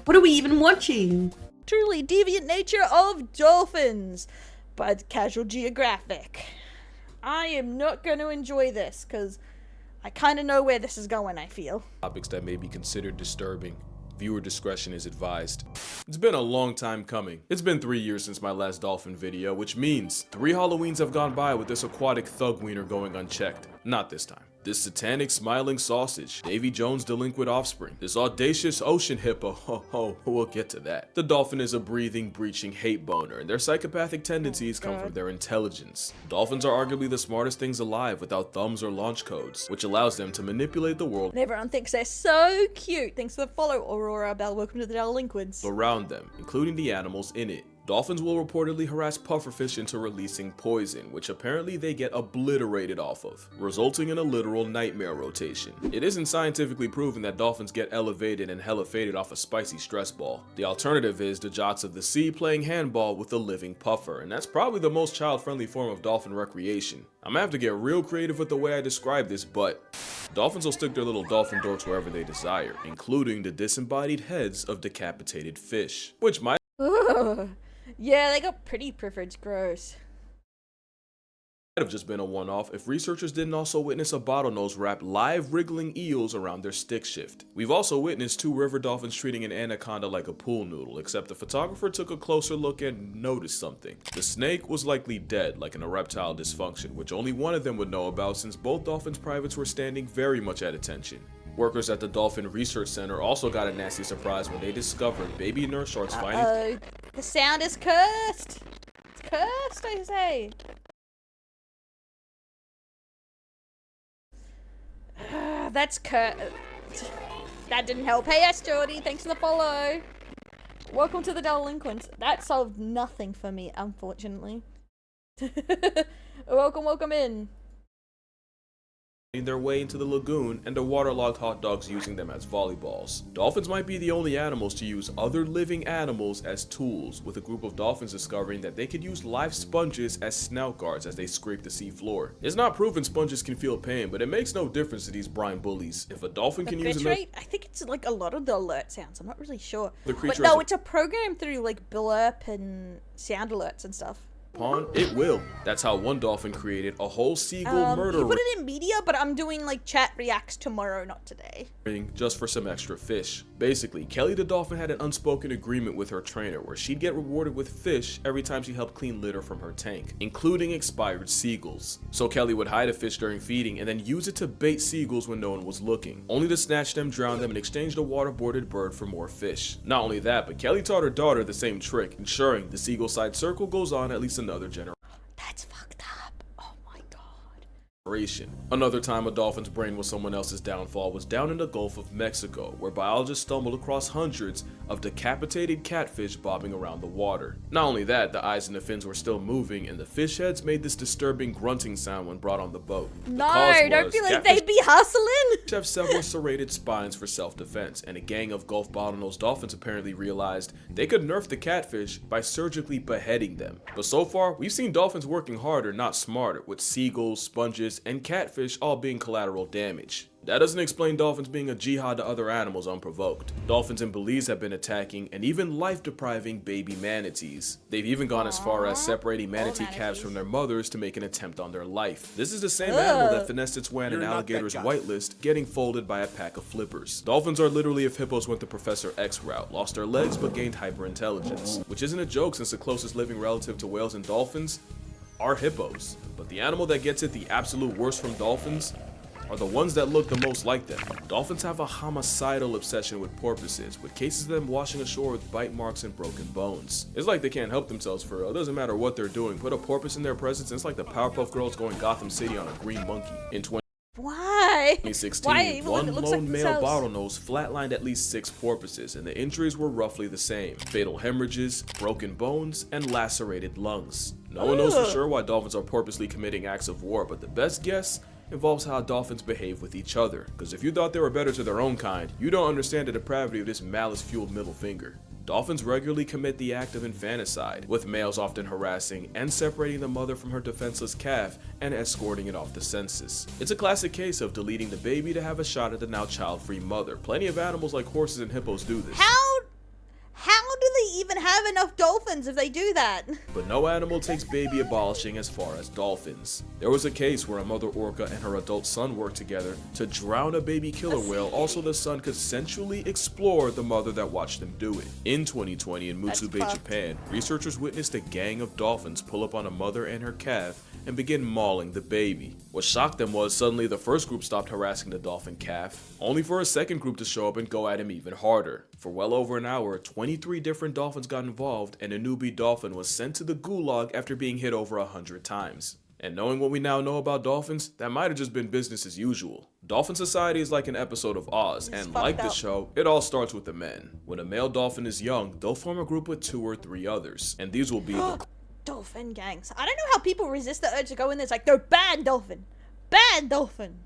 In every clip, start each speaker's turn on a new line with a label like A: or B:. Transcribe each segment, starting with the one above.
A: What are we even watching?
B: Truly Deviant Nature of Dolphins by Casual Geographic. I am not going to enjoy this because I kind of know where this is going, I feel.
C: Topics that may be considered disturbing. Viewer discretion is advised. It's been a long time coming. It's been 3 years since my last Dolphin video, which means 3 Halloweens have gone by with this aquatic thug wiener going unchecked. Not this time. This satanic smiling sausage, Davy Jones' delinquent offspring, this audacious ocean hippo, we'll get to that. The dolphin is a breathing, breaching hate boner, and their psychopathic tendencies come from their intelligence. Dolphins are arguably the smartest things alive without thumbs or launch codes, which allows them to manipulate the world
B: And everyone thinks they're so cute. Thanks for the follow, Aurora Bell. Welcome to the Delinquents.
C: around them, including the animals in it. Dolphins will reportedly harass pufferfish into releasing poison, which apparently they get obliterated off of, resulting in a literal nightmare rotation. It isn't scientifically proven that dolphins get elevated and hella faded off a spicy stress ball. The alternative is the Jots of the sea playing handball with a living puffer, and that's probably the most child-friendly form of dolphin recreation. I'm gonna have to get real creative with the way I describe this, but dolphins will stick their little dolphin dorks wherever they desire, including the disembodied heads of decapitated fish, which might
B: Ugh. Yeah, they got pretty preference. Gross.
C: have just been a one-off if researchers didn't also witness a bottlenose wrap live wriggling eels around their stick shift. We've also witnessed 2 river dolphins treating an anaconda like a pool noodle, except the photographer took a closer look and noticed something. The snake was likely dead, like an erectile dysfunction, which only one of them would know about since both dolphins' privates were standing very much at attention. Workers at the Dolphin Research Center also got a nasty surprise when they discovered baby nurse sharks finding
B: The sound is cursed. It's cursed, I say. That's cursed. That didn't help. Hey, Jordy, thanks for the follow. Welcome to the Delinquents. That solved nothing for me, unfortunately. Welcome in.
C: their way into the lagoon and the waterlogged hot dogs using them as volleyballs. Dolphins might be the only animals to use other living animals as tools, with a group of dolphins discovering that they could use live sponges as snout guards as they scrape the sea floor. It's not proven sponges can feel pain, but it makes no difference to these brine bullies. If a dolphin can use
B: Bitrate? I think it's like a lot of the alert sounds. I'm not really sure.
C: The creature
B: but no, it's a program through like blurp and sound alerts and stuff.
C: upon, it will. That's how one dolphin created a whole seagull murder
B: You put it in media, but I'm doing like chat reacts tomorrow, not today.
C: ring just for some extra fish. Basically, Kelly the dolphin had an unspoken agreement with her trainer where she'd get rewarded with fish every time she helped clean litter from her tank, including expired seagulls. So Kelly would hide a fish during feeding and then use it to bait seagulls when no one was looking, only to snatch them, drown them, and exchange the waterboarded bird for more fish. Not only that, but Kelly taught her daughter the same trick, ensuring the seagull side circle goes on at least another generation.
B: That's fucked up. Oh my god.
C: Another time a dolphin's brain was someone else's downfall was down in the Gulf of Mexico, where biologists stumbled across hundreds of decapitated catfish bobbing around the water. Not only that, the eyes and the fins were still moving, and the fish heads made this disturbing grunting sound when brought on the boat.
B: No, don't feel like they'd be hustling.
C: Have several serrated spines for self-defense, and a gang of Gulf bottlenose dolphins apparently realized they could nerf the catfish by surgically beheading them. But so far, we've seen dolphins working harder, not smarter, with seagulls, sponges, and catfish all being collateral damage. That doesn't explain dolphins being a jihad to other animals unprovoked. Dolphins in Belize have been attacking and even life-depriving baby manatees. They've even gone as far as separating manatee calves from their mothers to make an attempt on their life. This is the same animal that finessed its way on an alligator's whitelist, getting folded by a pack of flippers. Dolphins are literally if hippos went the Professor X route, lost their legs but gained hyperintelligence, which isn't a joke since the closest living relative to whales and dolphins are hippos. But the animal that gets it the absolute worst from dolphins are the ones that look the most like them. Dolphins have a homicidal obsession with porpoises, with cases of them washing ashore with bite marks and broken bones. It's like they can't help themselves for real. It doesn't matter what they're doing. Put a porpoise in their presence, and it's like the Powerpuff Girls going Gotham City on a green monkey. In
B: Why?
C: 2016, one lone male bottlenose flatlined at least 6 porpoises, and the injuries were roughly the same. Fatal hemorrhages, broken bones, and lacerated lungs. No one knows for sure why dolphins are purposely committing acts of war, but the best guess involves how dolphins behave with each other. Because if you thought they were better to their own kind, you don't understand the depravity of this malice-fueled middle finger. Dolphins regularly commit the act of infanticide, with males often harassing and separating the mother from her defenseless calf and escorting it off the census. It's a classic case of deleting the baby to have a shot at the now child-free mother. Plenty of animals like horses and hippos do this.
B: How have enough dolphins if they do that.
C: But no animal takes baby abolishing as far as dolphins. There was a case where a mother orca and her adult son worked together to drown a baby killer whale, also the son could sensually explore the mother that watched them do it. In 2020 in Mutsube, Japan, researchers witnessed a gang of dolphins pull up on a mother and her calf and begin mauling the baby. What shocked them was suddenly the first group stopped harassing the dolphin calf, only for a second group to show up and go at him even harder. For well over an hour, 23 different dolphins got involved, and a newbie dolphin was sent to the gulag after being hit over 100 times. And knowing what we now know about dolphins, that might have just been business as usual. Dolphin Society is like an episode of Oz, and like the show, it all starts with the men. When a male dolphin is young, they'll form a group with 2 or 3 others, and these will be the
B: dolphin gangs. I don't know how people resist the urge to go in there. It's like, they're bad dolphin. Bad dolphin.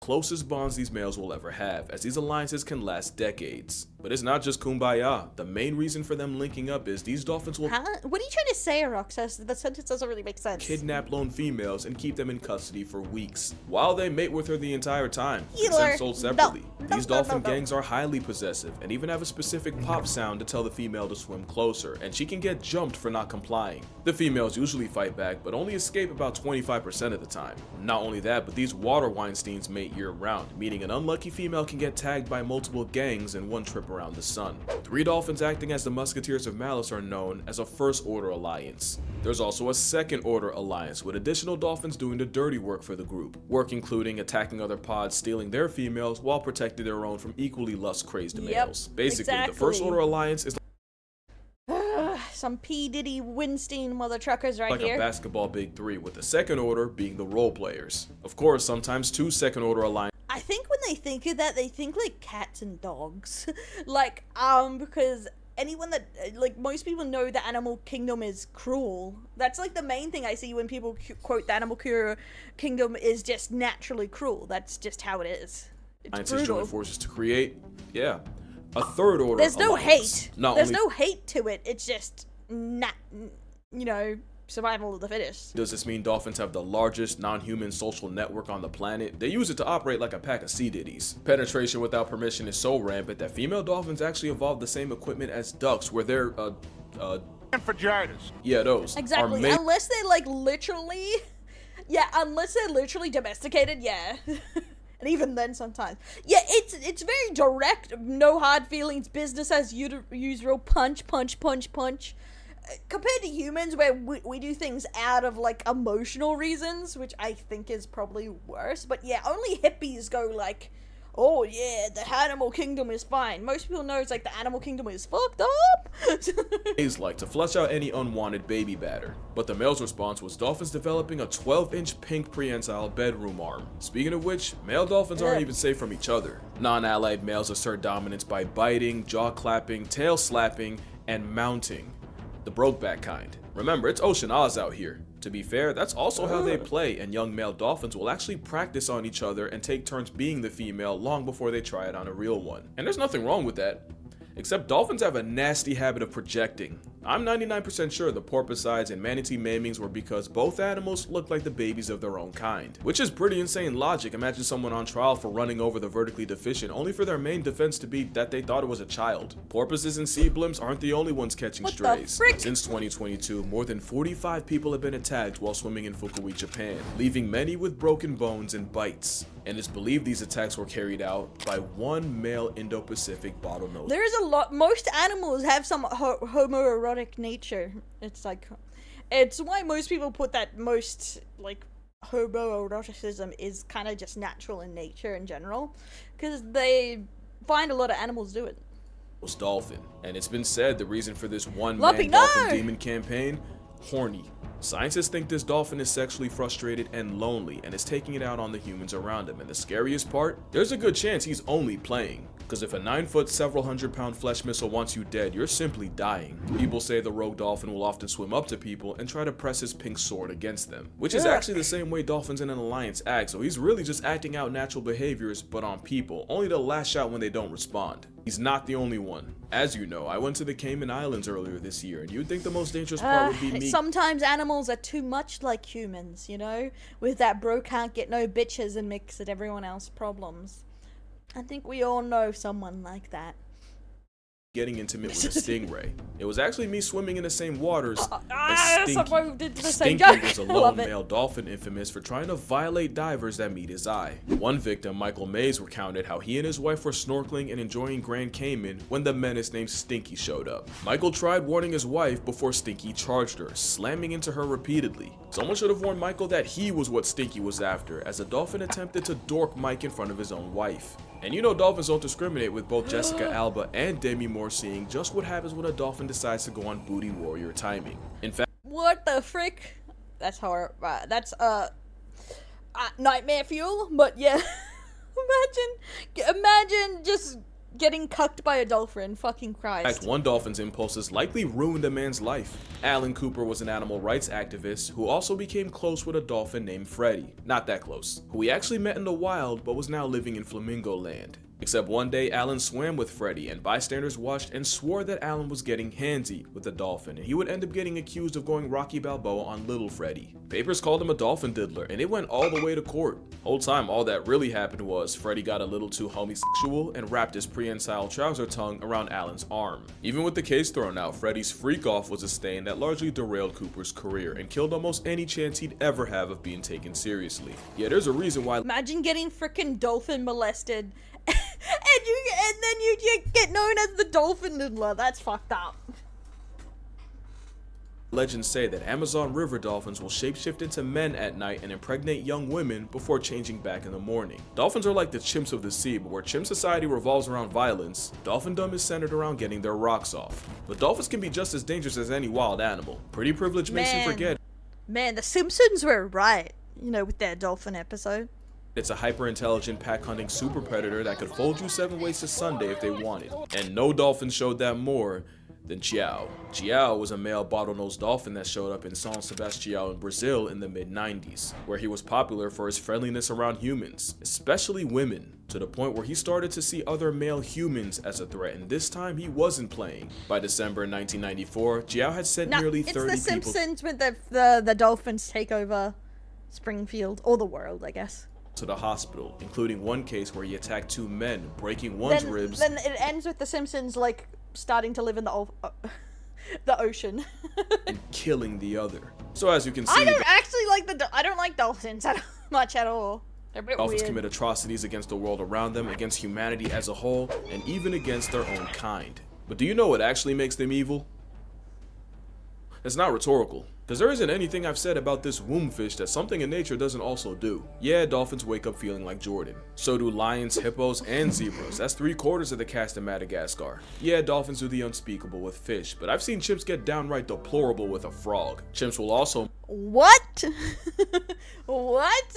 C: closest bonds these males will ever have, as these alliances can last decades. But it's not just kumbaya. The main reason for them linking up is these dolphins will
B: What are you trying to say, Roxas? That sentence doesn't really make sense.
C: kidnap lone females and keep them in custody for weeks, while they mate with her the entire time,
B: Healer.
C: since sold separately.
B: No,
C: These dolphin gangs are highly possessive, and even have a specific pop sound to tell the female to swim closer, and she can get jumped for not complying. The females usually fight back, but only escape about 25% of the time. Not only that, but these water Weinsteins mate year-round, meaning an unlucky female can get tagged by multiple gangs in one trip around the sun. 3 dolphins acting as the Musketeers of Malice are known as a First Order Alliance. There's also a Second Order Alliance, with additional dolphins doing the dirty work for the group, work including attacking other pods, stealing their females, while protecting their own from equally lust-crazed males. Basically, the First Order Alliance is
B: some P. Diddy Winstein mother truckers right
C: like
B: here.
C: a basketball big 3, with the Second Order being the role players. Of course, sometimes 2 Second Order Alliances.
B: I think when they think of that, they think like cats and dogs. like, because anyone that, like, most people know the animal kingdom is cruel. That's like the main thing I see when people quote the animal kingdom is just naturally cruel. That's just how it is. It's brutal.
C: Join forces to create, a Third Order
B: There's no
C: alliance.
B: hate. There's no hate to it. It's just survival of the fittest.
C: Does this mean dolphins have the largest non-human social network on the planet? They use it to operate like a pack of sea ditties. Penetration without permission is so rampant that female dolphins actually evolved the same equipment as ducks, where they're
A: vaginas.
C: Yeah, those.
B: Exactly. Unless they're like literally, unless they're literally domesticated, And even then sometimes. It's very direct, no hard feelings, business as usual, punch. Compared to humans, where we do things out of, like, emotional reasons, which I think is probably worse. But yeah, only hippies go like, oh yeah, the animal kingdom is fine. Most people know it's like the animal kingdom is fucked up.
C: Is like to flush out any unwanted baby batter. But the male's response was dolphins developing a 12-inch pink prehensile bedroom arm. Speaking of which, male dolphins aren't even safe from each other. Non-allied males assert dominance by biting, jaw clapping, tail slapping, and mounting. The Brokeback kind. Remember, it's Ocean Oz out here. To be fair, that's also how they play, and young male dolphins will actually practice on each other and take turns being the female long before they try it on a real one. And there's nothing wrong with that. Except dolphins have a nasty habit of projecting. I'm 99% sure the porpoisides and manatee maimings were because both animals look like the babies of their own kind. Which is pretty insane logic. Imagine someone on trial for running over the vertically deficient, only for their main defense to be that they thought it was a child. Porpoises and sea blimps aren't the only ones catching strays. Since 2022, more than 45 people have been attacked while swimming in Fukui, Japan, leaving many with broken bones and bites. And it's believed these attacks were carried out by one male Indo-Pacific bottlenose.
B: There is a lot. Most animals have some homoerotic nature. It's like, it's why most people put that most, like, homoeroticism is kind of just natural in nature in general, because they find a lot of animals do it.
C: Dolphin. And it's been said the reason for this one
B: Lumpy,
C: man dolphin demon campaign, horny. Scientists think this dolphin is sexually frustrated and lonely and is taking it out on the humans around him. And the scariest part, there's a good chance he's only playing. Because if a 9-foot, several hundred-pound flesh missile wants you dead, you're simply dying. People say the rogue dolphin will often swim up to people and try to press his pink sword against them, which is actually the same way dolphins in an alliance act, so he's really just acting out natural behaviors but on people, only to lash out when they don't respond. He's not the only one. As you know, I went to the Cayman Islands earlier this year, and you'd think the most dangerous part would be me.
B: Sometimes animals are too much like humans, you know? With that bro can't get no bitches and mix at everyone else's problems. I think we all know someone like that.
C: getting intimate with a stingray. It was actually me swimming in the same waters as
B: someone did the same
C: Stinky
B: joke.
C: was a lone male dolphin infamous for trying to violate divers that meet his eye. One victim, Michael Mays, recounted how he and his wife were snorkeling and enjoying Grand Cayman when the menace named Stinky showed up. Michael tried warning his wife before Stinky charged her, slamming into her repeatedly. Someone should have warned Michael that he was what Stinky was after, as the dolphin attempted to dork Mike in front of his own wife. And you know dolphins don't discriminate, with both Jessica Alba and Demi Moore seeing just what happens when a dolphin decides to go on booty warrior timing. In fact,
B: what the frick? That's horror. That's nightmare fuel. But yeah, imagine just getting cucked by a dolphin. Fucking Christ.
C: in fact, one dolphin's impulses likely ruined a man's life. Alan Cooper was an animal rights activist who also became close with a dolphin named Freddie, not that close, who he actually met in the wild but was now living in Flamingo Land. Except one day, Alan swam with Freddie, and bystanders watched and swore that Alan was getting handsy with the dolphin, and he would end up getting accused of going Rocky Balboa on little Freddie. Papers called him a dolphin diddler, and it went all the way to court. Whole time, all that really happened was Freddie got a little too homosexual and wrapped his prehensile trouser tongue around Alan's arm. Even with the case thrown out, Freddie's freak-off was a stain that largely derailed Cooper's career and killed almost any chance he'd ever have of being taken seriously. Yeah, there's a reason why—
B: imagine getting frickin' dolphin molested. and then you get known as the dolphin diddler. That's fucked up.
C: legends say that Amazon river dolphins will shapeshift into men at night and impregnate young women before changing back in the morning. Dolphins are like the chimps of the sea, but where chimp society revolves around violence, dolphindom is centered around getting their rocks off. But dolphins can be just as dangerous as any wild animal. Pretty privilege makes you forget.
B: Man, the Simpsons were right, you know, with their dolphin episode.
C: It's a hyper-intelligent pack-hunting super predator that could fold you 7 ways to Sunday if they wanted. And no dolphin showed that more than Chiao. Chiao was a male bottlenose dolphin that showed up in São Sebastião in Brazil in the mid-90s, where he was popular for his friendliness around humans, especially women, to the point where he started to see other male humans as a threat, and this time he wasn't playing. By December 1994, Chiao had sent nearly 30 people—
B: It's the Simpsons when the dolphins take over Springfield, or the world, I guess,
C: to the hospital, including one case where he attacked 2 men, breaking one's ribs.
B: Then it ends with the Simpsons, like, starting to live in the ocean.
C: and killing the other. So as you can see—
B: I don't actually like I don't like dolphins much at all. They're a bit
C: dolphins
B: weird.
C: commit atrocities against the world around them, against humanity as a whole, and even against their own kind. But do you know what actually makes them evil? It's not rhetorical, because there isn't anything I've said about this womb fish that something in nature doesn't also do. Yeah, dolphins wake up feeling like Jordan. So do lions, hippos, and zebras. That's 3/4 of the cast in Madagascar. Yeah, dolphins do the unspeakable with fish, but I've seen chimps get downright deplorable with a frog. Chimps will also—
B: What? What?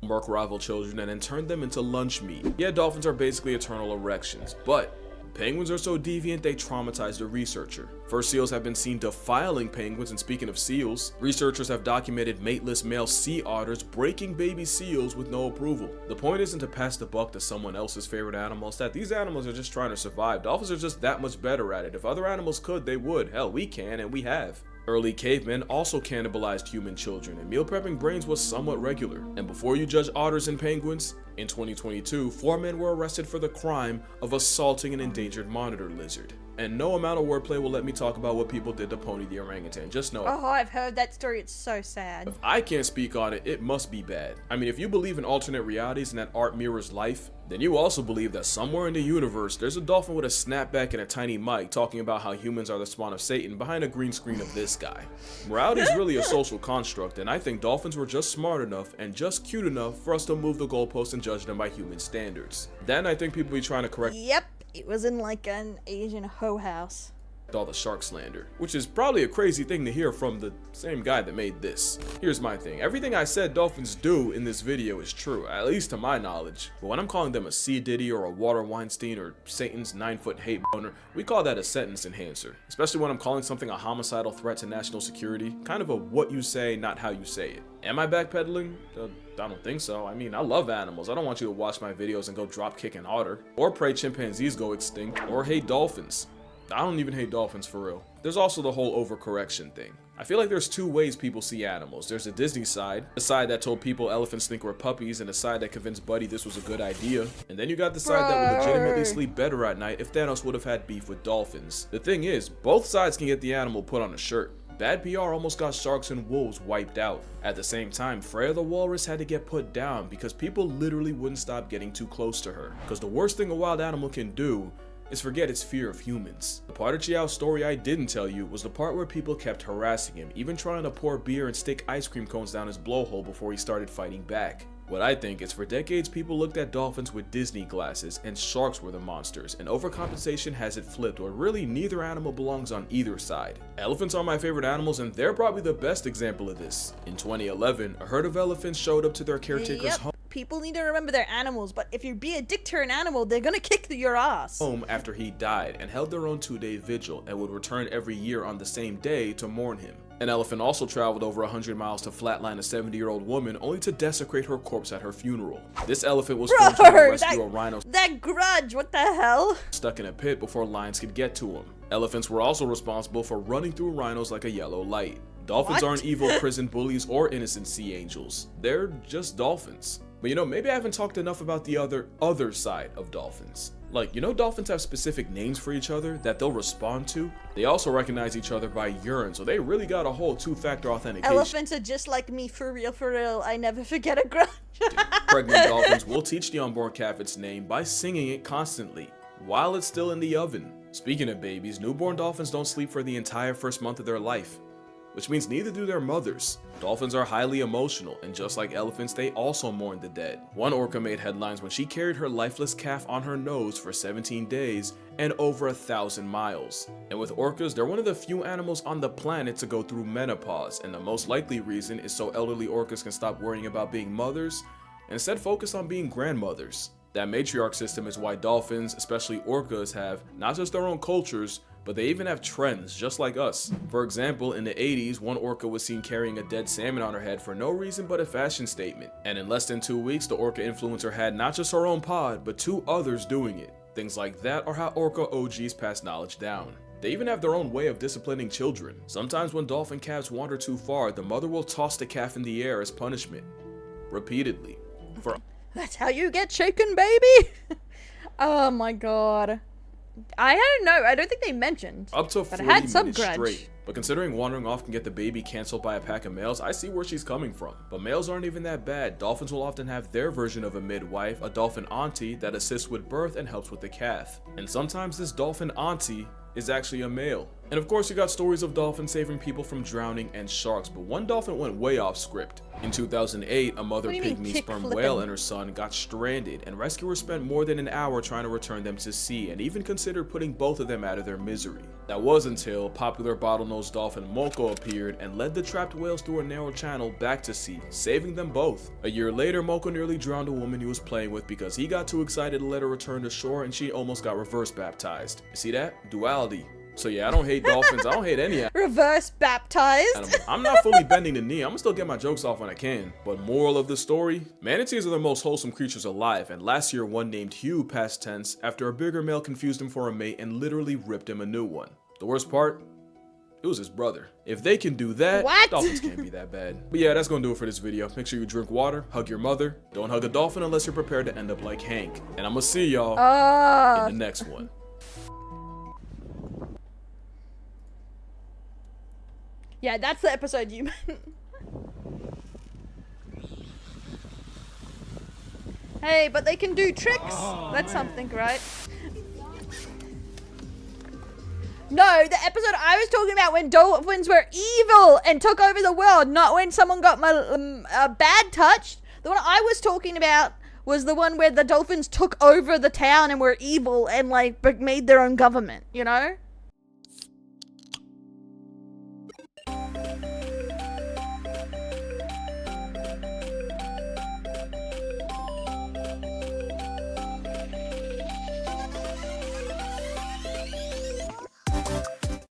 C: murk rival children and then turn them into lunch meat. Yeah, dolphins are basically eternal erections, but penguins are so deviant they traumatize the researcher. First seals have been seen defiling penguins, and speaking of seals, researchers have documented mateless male sea otters breaking baby seals with no approval. The point isn't to pass the buck to someone else's favorite animal, it's that these animals are just trying to survive. Dolphins are just that much better at it. If other animals could, they would. Hell, we can, and we have. Early cavemen also cannibalized human children, and meal prepping brains was somewhat regular. And before you judge otters and penguins, in 2022, 4 men were arrested for the crime of assaulting an endangered monitor lizard. And no amount of wordplay will let me talk about what people did to Pony the orangutan. Just know—
B: Oh, I've heard that story. It's so sad.
C: if I can't speak on it, it must be bad. I mean, if you believe in alternate realities and that art mirrors life, then you also believe that somewhere in the universe, there's a dolphin with a snapback and a tiny mic talking about how humans are the spawn of Satan behind a green screen of this guy. Morality is really a social construct, and I think dolphins were just smart enough and just cute enough for us to move the goalposts and judge them by human standards. Then I think people be trying to correct—
B: Yep, it was in like an Asian hoe house.
C: all the shark slander, which is probably a crazy thing to hear from the same guy that made this. Here's my thing: everything I said dolphins do in this video is true, at least to my knowledge. But when I'm calling them a sea diddy or a water Weinstein or Satan's 9-foot hate boner, we call that a sentence enhancer. Especially when I'm calling something a homicidal threat to national security, kind of a what you say, not how you say it. Am I backpedaling? I don't think so. I mean, I love animals. I don't want you to watch my videos and go drop kick an otter, or pray chimpanzees go extinct, or hate dolphins. I don't even hate dolphins for real. There's also the whole overcorrection thing. I feel like there's two ways people see animals. There's the Disney side, a side that told people elephants think we're puppies, and a side that convinced Buddy this was a good idea. And then you got the side that would legitimately sleep better at night if Thanos would have had beef with dolphins. The thing is, both sides can get the animal put on a shirt. Bad PR almost got sharks and wolves wiped out. At the same time, Freya the walrus had to get put down because people literally wouldn't stop getting too close to her. Because the worst thing a wild animal can do is forget its fear of humans. The part of Chiao's story I didn't tell you was the part where people kept harassing him, even trying to pour beer and stick ice cream cones down his blowhole before he started fighting back. What I think is for decades people looked at dolphins with Disney glasses and sharks were the monsters, and overcompensation has it flipped where really neither animal belongs on either side. Elephants are my favorite animals and they're probably the best example of this. In 2011, a herd of elephants showed up to their caretaker's home.
B: People need to remember their animals, but if you be a dick to an animal, they're gonna kick your ass.
C: Home after he died and held their own 2-day vigil and would return every year on the same day to mourn him. An elephant also traveled over 100 miles to flatline a 70-year-old woman only to desecrate her corpse at her funeral. This elephant was filmed trying to rescue a rhino
B: that grudge, what the hell?
C: Stuck in a pit before lions could get to him. Elephants were also responsible for running through rhinos like a yellow light. Dolphins aren't evil prison bullies or innocent sea angels. They're just dolphins. But you know, maybe I haven't talked enough about the other side of dolphins. Like, you know, dolphins have specific names for each other that they'll respond to. They also recognize each other by urine, so they really got a whole two-factor authentication.
B: Elephants are just like me, for real. I never forget a grudge.
C: Pregnant dolphins will teach the unborn calf its name by singing it constantly while it's still in the oven. Speaking of babies, newborn dolphins don't sleep for the entire first month of their life, which means neither do their mothers. Dolphins are highly emotional, and just like elephants, they also mourn the dead. One orca made headlines when she carried her lifeless calf on her nose for 17 days and over 1,000 miles. And with orcas, they're one of the few animals on the planet to go through menopause, and the most likely reason is so elderly orcas can stop worrying about being mothers and instead focus on being grandmothers. That matriarch system is why dolphins, especially orcas, have not just their own cultures, but they even have trends, just like us. For example, in the 80s, one orca was seen carrying a dead salmon on her head for no reason but a fashion statement. And in less than 2 weeks, the orca influencer had not just her own pod, but 2 others doing it. Things like that are how orca OGs pass knowledge down. They even have their own way of disciplining children. Sometimes when dolphin calves wander too far, the mother will toss the calf in the air as punishment. Repeatedly.
B: That's how you get shaken, baby! Oh my god. I don't know. I don't think they mentioned.
C: Up to 40 minutes straight. But considering wandering off can get the baby canceled by a pack of males, I see where she's coming from. But males aren't even that bad. Dolphins will often have their version of a midwife, a dolphin auntie that assists with birth and helps with the calf. And sometimes this dolphin auntie is actually a male. And of course you got stories of dolphins saving people from drowning and sharks, but one dolphin went way off script. In 2008, a mother pygmy sperm whale and her son got stranded, and rescuers spent more than an hour trying to return them to sea and even considered putting both of them out of their misery. That was until popular bottlenose dolphin Moko appeared and led the trapped whales through a narrow channel back to sea, saving them both. A year later, Moko nearly drowned a woman he was playing with because he got too excited to let her return to shore and she almost got reverse baptized. You see that? Duality. So yeah, I don't hate dolphins. I don't hate any animal.
B: Reverse baptized.
C: I'm not fully bending the knee. I'm gonna still get my jokes off when I can. But moral of the story, manatees are the most wholesome creatures alive, and last year one named Hugh past tense after a bigger male confused him for a mate and literally ripped him a new one. The worst part? It was his brother. If they can do that, dolphins can't be that bad. But yeah, that's gonna do it for this video. Make sure you drink water, hug your mother, don't hug a dolphin unless you're prepared to end up like Hank. And I'm gonna see y'all in the next one.
B: Yeah, that's the episode you meant. Hey, but they can do tricks. That's something, right? No, the episode I was talking about when dolphins were evil and took over the world, not when someone got my bad touched. The one I was talking about was the one where the dolphins took over the town and were evil and like made their own government, you know?